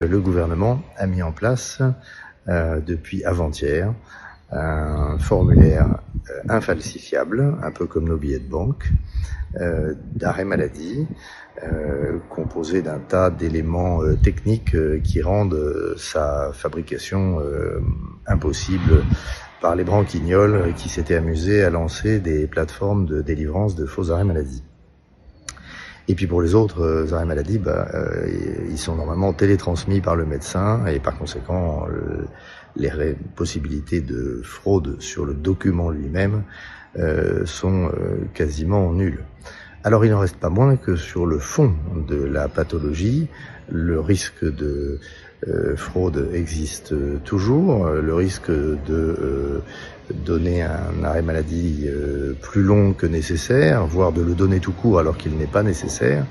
Le gouvernement a mis en place depuis avant-hier un formulaire infalsifiable, un peu comme nos billets de banque, d'arrêt maladie, composé d'un tas d'éléments techniques qui rendent sa fabrication impossible par les branquignoles qui s'étaient amusés à lancer des plateformes de délivrance de faux arrêts maladie. Et puis pour les autres arrêts maladie, ils sont normalement télétransmis par le médecin et par conséquent les possibilités de fraude sur le document lui-même sont quasiment nulles. Alors il n'en reste pas moins que sur le fond de la pathologie, le risque de fraude existe toujours, le risque de donner un arrêt maladie plus long que nécessaire, voire de le donner tout court alors qu'il n'est pas nécessaire,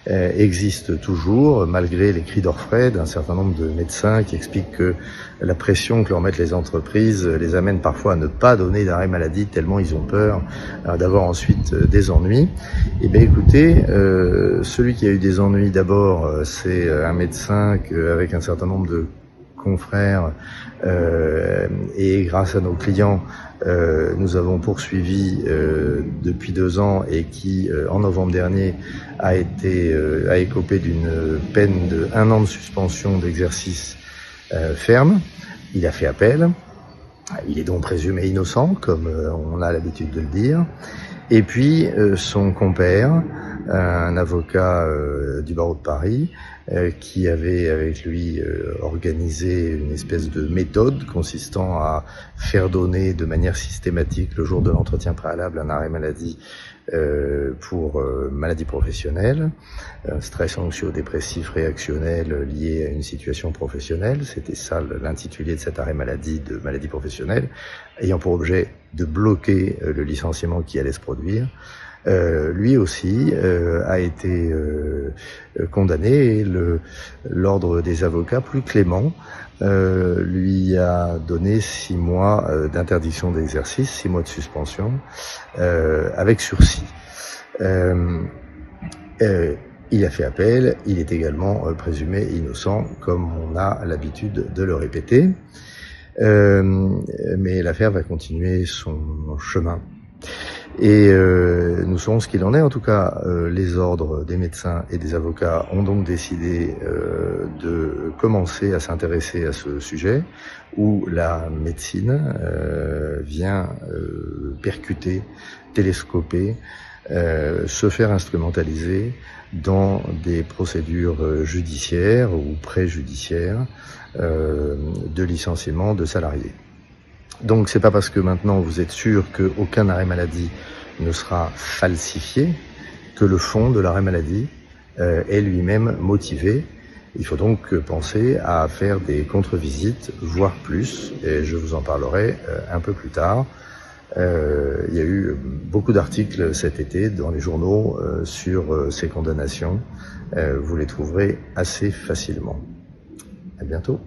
existe toujours, malgré les cris d'orfraie d'un certain nombre de médecins qui expliquent que la pression que leur mettent les entreprises les amène parfois à ne pas donner d'arrêt maladie tellement ils ont peur d'avoir ensuite des ennuis. Eh bien écoutez, celui qui a eu des ennuis d'abord, c'est un médecin avec un certain nombre de confrères et grâce à nos clients, nous avons poursuivi depuis 2 ans et qui, en novembre dernier, a écopé d'une peine de 1 an de suspension d'exercice ferme. Il a fait appel. Il est donc présumé innocent, comme on a l'habitude de le dire. Et puis son compère, un avocat du barreau de Paris, qui avait avec lui organisé une espèce de méthode consistant à faire donner de manière systématique le jour de l'entretien préalable un arrêt maladie pour maladie professionnelle, stress anxio-dépressif réactionnel lié à une situation professionnelle. C'était ça l'intitulé de cet arrêt maladie de maladie professionnelle, ayant pour objet de bloquer le licenciement qui allait se produire. Lui aussi a été condamné et l'ordre des avocats, plus clément, lui a donné 6 mois d'interdiction d'exercice, 6 mois de suspension, avec sursis. Il a fait appel, il est également présumé innocent, comme on a l'habitude de le répéter. Mais l'affaire va continuer son chemin. Et nous saurons ce qu'il en est. En tout cas, les ordres des médecins et des avocats ont donc décidé de commencer à s'intéresser à ce sujet, où la médecine vient percuter, télescoper, se faire instrumentaliser dans des procédures judiciaires ou préjudiciaires de licenciement de salariés. Donc c'est pas parce que maintenant vous êtes sûr qu'aucun arrêt maladie ne sera falsifié que le fond de l'arrêt maladie est lui-même motivé. Il faut donc penser à faire des contre-visites, voire plus, et je vous en parlerai un peu plus tard. Il y a eu beaucoup d'articles cet été dans les journaux sur ces condamnations. Vous les trouverez assez facilement. À bientôt.